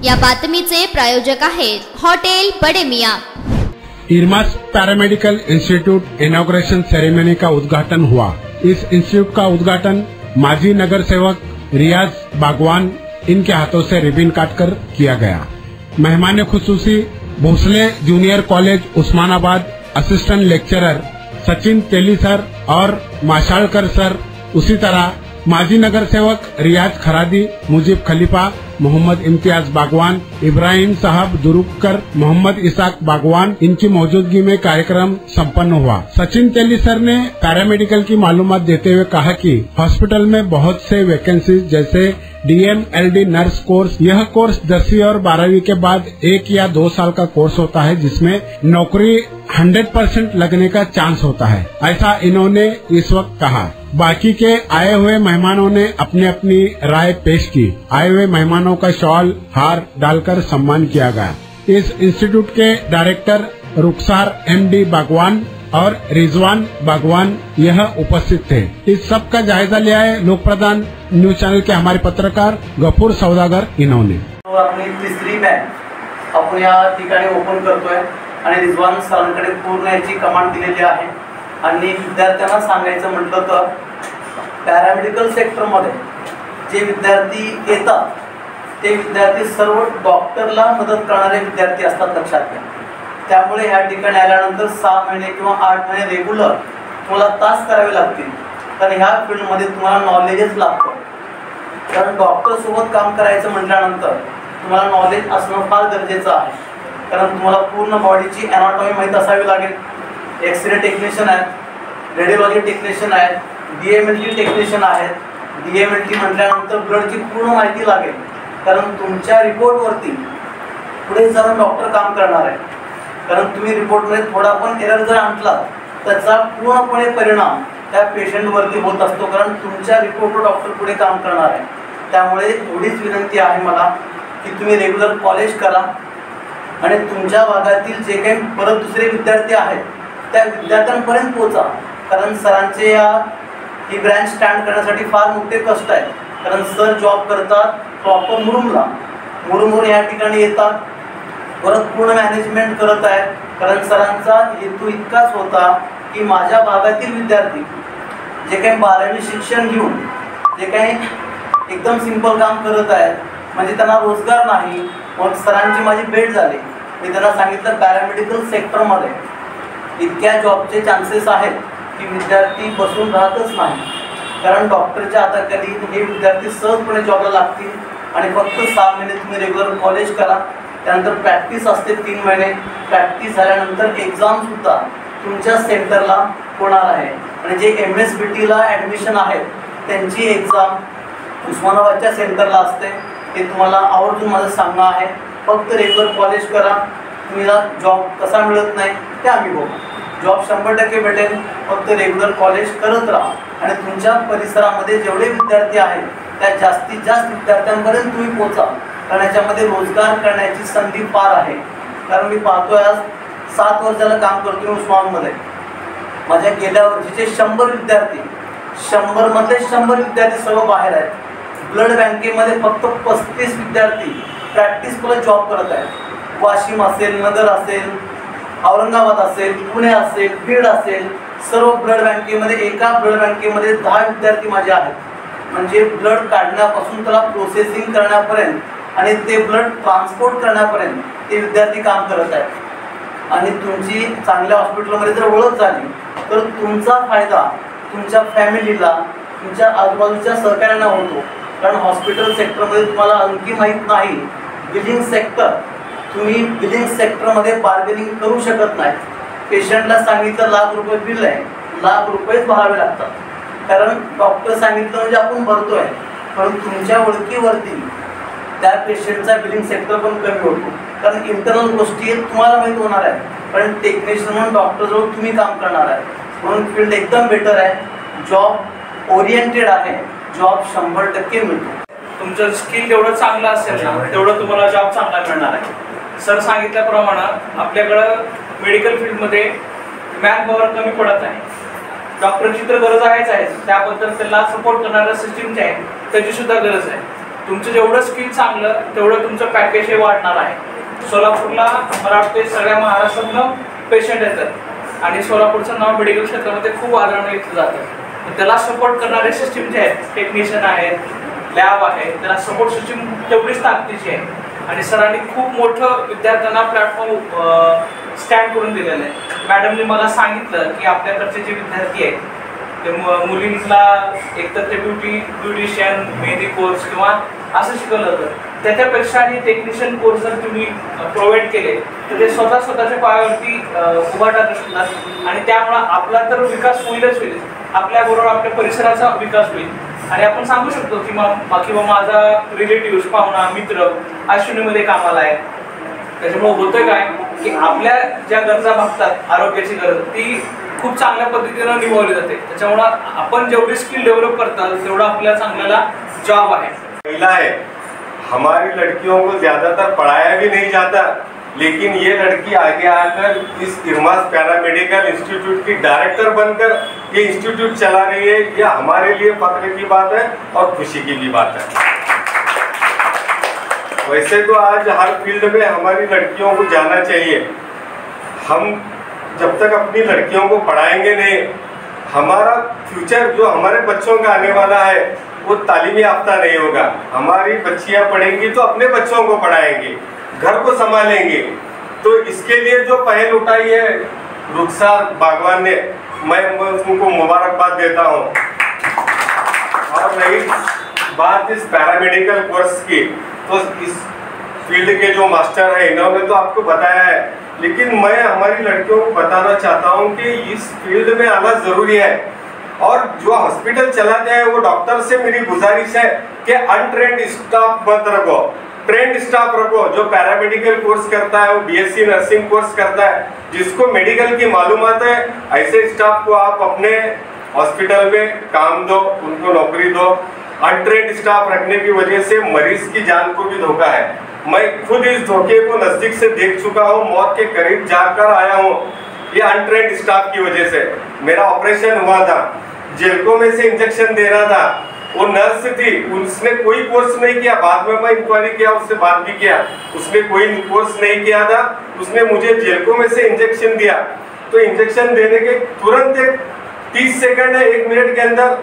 या बातमीचे प्रायोजक आहेत हॉटेल बड़े मियां। इरमास पैरामेडिकल इंस्टीट्यूट इनॉग्रेशन सेरेमनी का उद्घाटन हुआ। इस इंस्टीट्यूट का उद्घाटन माजी नगर सेवक रियाज बागवान इनके हाथों से रिबन काटकर किया गया। मेहमान खुसूसी Bhosale junior college Osmanabad assistant lecturer Sachin Teli sir और माशालकर सर, उसी तरह माजी नगर सेवक रियाज खरादी, मुजीब खलीफा, मोहम्मद इम्तियाज बागवान, इब्राहिम साहब दुरुककर, मोहम्मद इसाक बागवान, इनकी मौजूदगी में कार्यक्रम संपन्न हुआ। सचिन तेली सर ने पैरामेडिकल की मालूमात देते हुए कहा कि हॉस्पिटल में बहुत से वैकेंसीज जैसे DMLD नर्स कोर्स, यह कोर्स 10वीं और 12वीं के बाद 1 या 2 साल का कोर्स होता है जिसमें नौकरी 100% लगने का चांस होता है, ऐसा इन्होंने इस वक्त कहा। बाकी के आए हुए मेहमानों ने अपनी अपनी राय पेश की। आए हुए मेहमानों का शॉल हार डालकर सम्मान किया गया। इस इंस्टीट्यूट के डायरेक्टर रुखसार MD बागवान और रिजवान बागवान यह उपस्थित थे। इस सब का जायजा लिया है लोक प्रधान न्यूज चैनल के हमारे पत्रकार गफूर सौदागर इन्होंने। अपनी तिसरी बॅच आपण या ठिकाणी ओपन करतोय आणि रिजवान सरांकडे पूर्ण याची कमांड दिलेली आहे। आणि विद्यार्थ्यांना सांगायचं म्हटलं तर पॅरामेडिकल सेक्टरमध्ये जे विद्यार्थी येतात ते विद्यार्थी सर्व डॉक्टरला मदत करणारे विद्यार्थी असतात, लक्षात घ्या। त्यामुळे ह्या ठिकाणी आल्यानंतर 6 महिने किंवा 8 महिने रेग्युलर तुम्हाला तास करावे लागतील, कारण ह्या फील्डमध्ये तुम्हाला नॉलेजच लागतं। कारण डॉक्टर सोबत काम करायचं म्हटल्यानंतर तुम्हाला नॉलेज असणं फार गरजेचं आहे, कारण तुम्हाला पूर्ण बॉडीची एनाटॉमी माहीत असावी लागेल। एक्सरे टेक्निशियन आहेत, रेडिओलॉजी टेक्निशियन आहेत, DMLT टेक्निशियन आहेत। DMLT म्हटल्यानंतर ब्लडची पूर्ण माहिती लागेल, कारण तुमच्या रिपोर्टवरती पुढे जाऊन डॉक्टर काम करणार आहे। कारण तुम्ही रिपोर्टमध्ये थोडा पण एरर जर आणला त्याचा पूर्णपणे परिणाम त्या पेशंटवरती होत असतो, कारण तुमच्या रिपोर्टवर डॉक्टर पुढे काम करणार आहे। त्यामुळे एवढीच विनंती आहे मला की तुम्ही रेग्युलर कॉलेज करा आणि तुमच्या भागातील जे काही परत दुसरे विद्यार्थी आहेत त्या विद्यार्थ्यांपर्यंत पोहोचा, कारण सरांचे ही ब्रँच स्टँड करण्यासाठी फार मोठे कष्ट आहे। कारण सर जॉब करतात प्रॉपर मुरुमवर या ठिकाणी येतात, परत पूर्ण मॅनेजमेंट करत आहेत। कारण सरांचा हेतू इतकाच होता की माझ्या भागातील विद्यार्थी जे काही 12वी शिक्षण घेऊन जे काही एकदम सिंपल काम करत आहेत, म्हणजे त्यांना रोजगार नाही। मग सरांची माझी भेट झाली, मी त्यांना सांगितलं पॅरामेडिकल सेक्टरमध्ये इतक्या जॉबचे चान्सेस आहेत की विद्यार्थी बसून राहतच नाही, कारण डॉक्टरच्या हाताखाली हे विद्यार्थी सहजपणे जॉबला लागतील। आणि फक्त 6 महिने तुम्ही रेग्युलर कॉलेज करा, त्यानंतर प्रॅक्टिस असते 3 महिने। प्रॅक्टिस झाल्यानंतर एक्झामसुद्धा तुमच्या सेंटरला होणार आहे। आणि जे MSBTला ॲडमिशन आहेत त्यांची एक्झाम उस्मानाबादच्या सेंटरला असते। ते तुम्हाला आवर्जून माझं सांगणं आहे, फक्त रेग्युलर कॉलेज करा। तुम्हाला जॉब कसा मिळत नाही ते आम्ही बघू, जॉब 100% भेटेल, फक्त रेग्युलर कॉलेज करत राहा। आणि तुमच्या परिसरामध्ये जेवढे विद्यार्थी आहेत त्या जास्तीत जास्त विद्यार्थ्यांपर्यंत तुम्ही पोहोचा, कारण याच्यामध्ये रोजगार करण्याची संधी फार आहे। कारण मी पाहतोय आज 7 वर्ष झालं काम करतोय उस्मानाबादमध्ये। माझ्या गेल्या वर्षीचे 100 विद्यार्थी, 100 मधले 100 विद्यार्थी सर्व बाहेर आहेत। ब्लड बँकेमध्ये फक्त 35 विद्यार्थी प्रॅक्टिस प्लस जॉब करत आहेत। वाशिम असेल, नगर असेल, औरंगाबाद असेल, पुणे असेल, बीड असेल, सर्व ब्लड बँकेमध्ये एका ब्लड बँकेमध्ये 10 विद्यार्थी माझे आहेत। म्हणजे ब्लड काढण्यापासून त्याला प्रोसेसिंग करण्यापर्यंत आणि ते ब्लड ट्रान्सपोर्ट करण्यापर्यंत ते विद्यार्थी काम करत आहेत। आणि तुमची चांगल्या हॉस्पिटलमध्ये जर ओळख झाली तर तुमचा फायदा तुमच्या फॅमिलीला, तुमच्या आजूबाजूच्या सहकार्यांना होतो। कारण हॉस्पिटल सेक्टरमध्ये तुम्हाला आणखी माहीत नाही, बिलिंग सेक्टर, तुम्ही बिलिंग सेक्टरमध्ये बार्गेनिंग करू शकत नाही। पेशंटला सांगितलं लाख रुपये बिल आहे, लाख रुपयेच भरावे लागतात, कारण डॉक्टर सांगितलं म्हणजे आपण भरतोय, पण तुमच्या ओळखीवरती त्या पेशंटचा बिलिंग सेक्टर पण कमी होतो। कारण इंटरनल गोष्टी तुम्हाला माहीत होणार आहे, पण टेक्निशियन म्हणून डॉक्टरजवळ तुम्ही काम करणार आहे, म्हणून फील्ड एकदम बेटर आहे। जॉब ओरिएंटेड आहे, जॉब 100% मिळतो। तुमचं स्किल जेवढं चांगलं असेल ना तेवढं तुम्हाला जॉब चांगला मिळणार आहे। सर सांगितल्याप्रमाणे आपल्याकडं मेडिकल फील्डमध्ये मॅनपॉवर कमी पडत आहे। डॉक्टरची तर गरज आहेच आहे, त्याबद्दल त्याला सपोर्ट करणाऱ्या सिस्टीमची आहे त्याची सुद्धा गरज आहे। तुमचं जेवढं स्किल चांगलं तेवढं तुमचं पॅकेज हे वाढणार आहे. सोलापूरला मला वाटते सगळ्या महाराष्ट्रातनं पेशंट येतात आणि सोलापूरचं नाव मेडिकल क्षेत्रामध्ये खूप आदरणीय इथं जातं. त्याला सपोर्ट करणारे सिस्टीम जे आहेत, टेक्निशियन आहेत, लॅब आहे, त्याला सपोर्ट सिस्टीम तेवढीच ताकदीची आहे. आणि सरांनी खूप मोठं विद्यार्थ्यांना प्लॅटफॉर्म स्टँड करून दिलेलं आहे. मॅडमने मला सांगितलं की आपल्याकडचे जे विद्यार्थी आहेत ते मुलींना एकतर ते ब्युटिशियन, मेहंदी कोर्स किंवा असं शिकवलं जातं. त्याच्यापेक्षा हे टेक्निशियन कोर्स जर तुम्ही प्रोव्हाइड केले तर ते स्वतःच्या पायावरती उभा टाकू शकतात आणि त्यामुळं आपला तर विकास होईलच होईल, आपल्याबरोबर आपल्या परिसराचा विकास होईल. आणि आपण सांगू शकतो की किंवा माझा रिलेटिव्ह, पाहुणा, मित्र अश्विनीमध्ये कामाला आहे. त्याच्यामुळे होतं काय की आपल्या ज्या गरजा भागतात, आरोग्याची गरज ती खूप चांगल्या पद्धतीनं निभावली जाते. त्याच्यामुळं आपण जेवढी स्किल डेव्हलप करतात तेवढा आपल्या चांगल्याला जॉब आहे. महिला है, हमारी लड़कियों को ज्यादातर पढ़ाया भी नहीं जाता, लेकिन ये लड़की आगे आकर इस इरमास पैरामेडिकल इंस्टीट्यूट की डायरेक्टर बनकर ये इंस्टीट्यूट चला रही है. ये हमारे लिए फख्र की बात है और खुशी की भी बात है. वैसे तो आज हर फील्ड में हमारी लड़कियों को जाना चाहिए. हम जब तक अपनी लड़कियों को पढ़ाएंगे नहीं, हमारा फ्यूचर जो हमारे बच्चों का आने वाला है वो तालीमी याफ्ता नहीं होगा. हमारी बच्चियां पढ़ेंगी तो अपने बच्चों को पढ़ाएंगी, घर को संभालेंगे. तो इसके लिए जो पहल उठाई है रुखसार बागवान ने, मैं उनको मुबारकबाद देता हूँ. और रही बात इस पैरामेडिकल कोर्स की, तो इस फील्ड के जो मास्टर है इन्होंने तो आपको बताया है, लेकिन मैं हमारी लड़कियों को बताना चाहता हूँ कि इस फील्ड में आना जरूरी है. और जो हॉस्पिटल चलाते हैं वो डॉक्टर से मेरी गुजारिश है कि अनट्रेंड स्टाफ मत रखो, ट्रेंड स्टाफ रखो. जो पैरामेडिकल कोर्स करता है वो बीएससी नर्सिंग कोर्स करता है, जिसको मेडिकल की मालूमात है, ऐसे स्टाफ को आप अपने हॉस्पिटल में काम दो, उनको नौकरी दो. अनट्रेंड स्टाफ रखने की वजह से मरीज की जान को भी धोखा है. मैं खुद इस धोखे को नजदीक से देख चुका हूँ, मौत के करीब जाकर आया हूँ. ये अनट्रेंड स्टाफ की वजह से मेरा ऑपरेशन हुआ था, जेलको में से इंजेक्शन दे रहा था, वो नर्स थी, उसने कोई कोर्स नहीं किया. बाद में मैं इंक्वायरी किया, उससे बात भी किया, उसने कोई कोर्स नहीं किया था. उसने मुझे जेलको में से इंजेक्शन दिया, तो इंजेक्शन देने के तुरंत 30 सेकंड या 1 मिनट के अंदर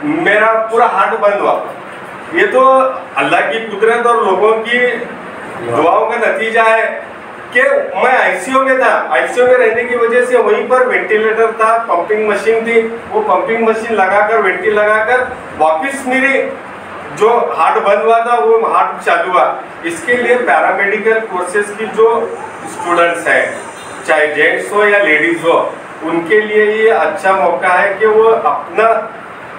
मेरा पूरा हार्ट बंद हुआ. ये तो अल्लाह की कुदरत और लोगों की दुआओं का नतीजा है कि मैं आईसीयू में था. आईसीयू में रहने की वजह से वहीं पर वेंटिलेटर था, पंपिंग मशीन थी, वो पंपिंग मशीन लगाकर वेंटिल लगाकर वापस मेरी जो हार्ट बंद हुआ था वो हार्ट चालू हुआ. इसके लिए पैरामेडिकल कोर्सेज की जो स्टूडेंट्स हैं, चाहे जेंट्स हो या लेडीज हो, उनके लिए ये अच्छा मौका है कि वो अपना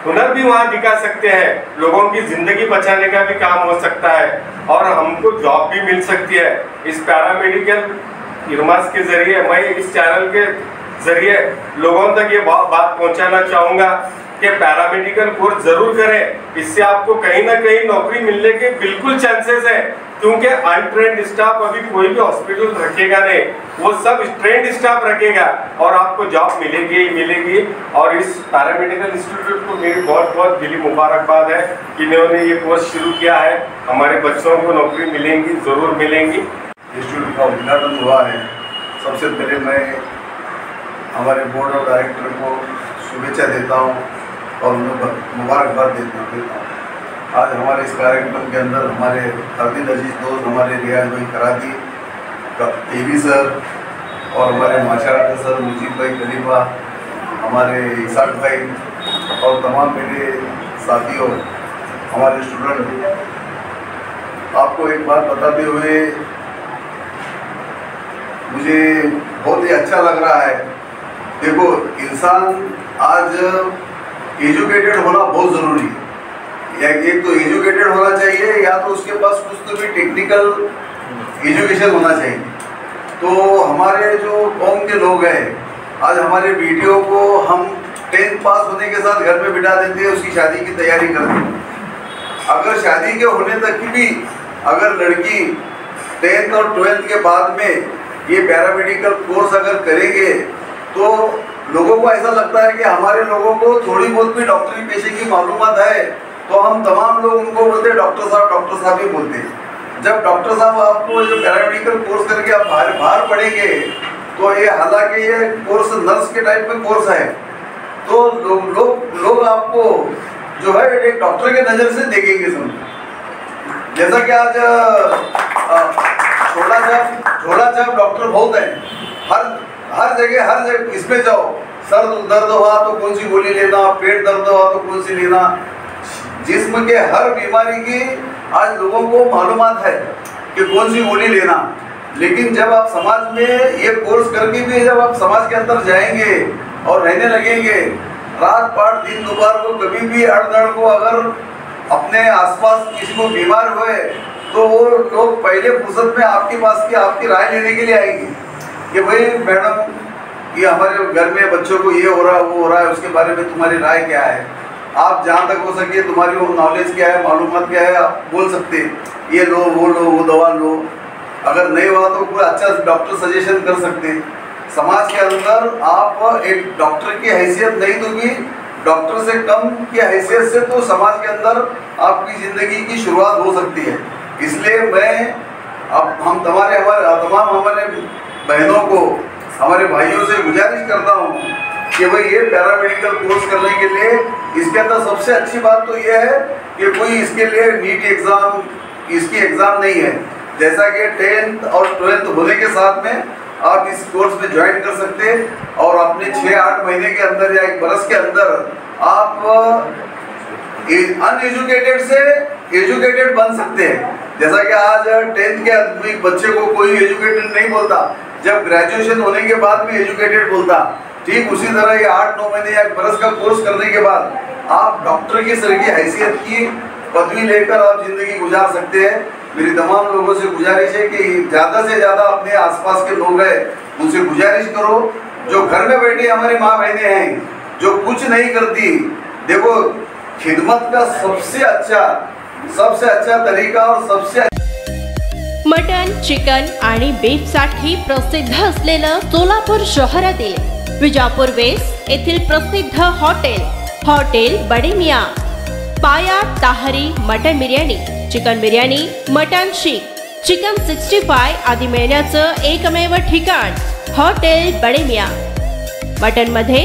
हुनर भी वहाँ दिखा सकते हैं, लोगों की जिंदगी बचाने का भी काम हो सकता है और हमको जॉब भी मिल सकती है. इस पैरामेडिकल इरमास के जरिए मैं इस चैनल के जरिए लोगों तक ये बात पहुंचाना चाहूँगा कि पैरामेडिकल कोर्स जरूर करें. इससे आपको कहीं ना कहीं नौकरी मिलने के बिल्कुल चांसेस है, क्योंकि अनट्रेंड स्टाफ अभी कोई भी हॉस्पिटल रखेगा नहीं, वो सब ट्रेंड स्टाफ रखेगा और आपको जॉब मिलेगी ही मिलेगी. और इस पैरामेडिकल इंस्टीट्यूट को मेरी बहुत बहुत दिली मुबारकबाद है कि इन्होंने ये कोर्स शुरू किया है. हमारे बच्चों को नौकरी मिलेंगी, ज़रूर मिलेंगी. इंस्टीट्यूट का उद्घाटन हुआ है. सबसे पहले मैं हमारे बोर्ड ऑफ डायरेक्टर को शुभेच्छा देता हूँ और उन्हें मुबारकबाद देता हूँ. आज हमारे इस कार्यक्रम के अंदर हमारे अजीज दोस्त हमारे रियाज भाई कराती, केवी सर और हमारे माशाल्लाह सर मुजीब भाई खलीफा, हमारे इसाक भाई और तमाम मेरे साथियों, हमारे स्टूडेंट, आपको एक बात बताते हुए मुझे बहुत ही अच्छा लग रहा है. देखो, इंसान आज एजुकेटेड होना बहुत ज़रूरी है. एक तो एजुकेटेड होना चाहिए, या तो उसके पास कुछ तो भी टेक्निकल एजुकेशन होना चाहिए. तो हमारे जो कौम के लोग हैं, आज हमारे बेटियों को हम 10th पास होने के साथ घर पे बिठा देते हैं, उसकी शादी की तैयारी करते हैं. अगर शादी के होने तक की भी अगर लड़की 10th और 12th के बाद में ये पैरामेडिकल कोर्स अगर करेंगे तो लोगों को ऐसा लगता है कि हमारे लोगों को थोड़ी बहुत भी डॉक्टरी पेशे की मालूमात है, तो हम तमाम लोग उनको बोलते हैं डॉक्टर साहब ही बोलते हैं। जब डॉक्टर साहब आपको जो पैरामेडिकल कोर्स करके आप बाहर पढ़ेंगे तो ये हालांकि ये कोर्स नर्स के टाइप में कोर्स है, तो लोग आपको जो है एक डॉक्टर के नज़र से देखेंगे। समझ जैसा कि आज छोटा छाप डॉक्टर बहुत है, हर जगह इसमें जाओ, सर दर्द हुआ तो कौन सी गोली लेना, पेट दर्द हुआ तो कौन सी लेना, जिस्म के हर बीमारी की आज लोगों को मालूमात है कि कौन सी गोली लेना। लेकिन जब आप समाज में ये कोर्स करके भी जब आप समाज के अंदर जाएंगे और रहने लगेंगे, रात पाट दिन दोपहर को कभी भी अड़दड़ को अगर अपने आसपास किसी को बीमार हुए तो वो लोग पहले फुर्सत में आपके पास की आपकी राय लेने के लिए आएंगे कि भाई मैडम ये हमारे घर में बच्चों को ये हो रहा है वो हो रहा है, उसके बारे में तुम्हारी राय क्या है, आप जहाँ तक हो सके तुम्हारी वो नॉलेज क्या है, मालूमात क्या है, आप बोल सकते ये लो वो दवा लो। अगर नहीं हुआ तो कोई अच्छा डॉक्टर सजेशन कर सकते। समाज के अंदर आप एक डॉक्टर की हैसियत नहीं तो भी डॉक्टर से कम की हैसियत से तो समाज के अंदर आपकी ज़िंदगी की शुरुआत हो सकती है। इसलिए मैं अब हम तमाम हमारे बहनों को, हमारे भाइयों से गुजारिश करता हूँ कि भाई ये पैरामेडिकल कोर्स करने के लिए इसके अंदर सबसे अच्छी बात तो ये है कि कोई इसके लिए नीट एग्ज़ाम इसकी एग्ज़ाम नहीं है। जैसा कि 10th और 12th होने के साथ में आप इस कोर्स में ज्वाइन कर सकते हैं और अपने 6-8 महीने के अंदर या 1 बरस के अंदर आप अनएजुकेटेड से एजुकेटेड बन सकते हैं। जैसा कि आज 10th के बच्चे को कोई एजुकेटेड नहीं बोलता, जब ग्रेजुएशन होने के बाद में एजुकेटेड बोलता, ठीक उसी तरह ये 8-9 महीने या 1 बरस का कोर्स करने के बाद आप डॉक्टर की सर की हैसियत की पदवी लेकर आप जिंदगी गुजार सकते हैं। मेरी तमाम लोगों से गुजारिश है कि ज़्यादा से ज़्यादा अपने आसपास के लोग हैं उनसे गुजारिश करो, जो घर में बैठे हमारी माँ बहनें हैं जो कुछ नहीं करती, देखो खिदमत का सबसे अच्छा तरीका और सबसे मटन, चिकन आणि बीफ साठी प्रसिद्ध असलेलं सोलापूर शहरातील विजापूर वेस्ट येथील प्रसिद्ध हॉटेल बडे मियाँ, पाया tahari mutton biryani, chicken biryani, mutton Sikh, chicken 65 आदी मिळण्याचं एकमेव ठिकाण हॉटेल बडे मियाँ। मटन मध्ये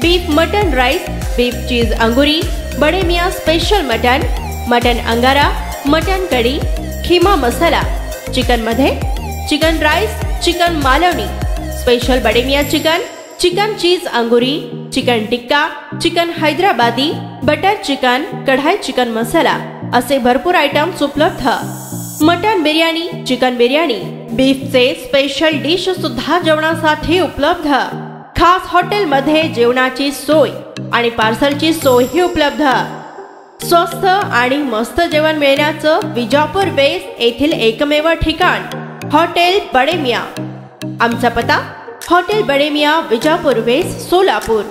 बीफ मटन राईस, बीफ चीज angoori, Bade Miyan special mutton angara, mutton kadhi, keema masala, chicken मध्ये chicken rice, chicken Malvani, special Bade Miyan chicken cheese angoori, chicken tikka, chicken Hyderabadi, butter chicken, kadai chicken masala असे भरपूर आयटम्स उपलब्ध। मटन बिर्याणी, चिकन बिर्याणी, बीफचे स्पेशल डिश सुद्धा जेवणासाठी उपलब्ध। खास हॉटेलमध्ये जेवणाची सोय आणि पार्सलची सोयही उपलब्ध। स्वस्त आणि मस्त जेवण मिळण्याचं विजापूर वेस्ट येथील एकमेव ठिकाण हॉटेल बडे मियाँ। आमचा पत्ता हॉटेल बडे मियाँ, विजापूर वेस्ट, सोलापूर।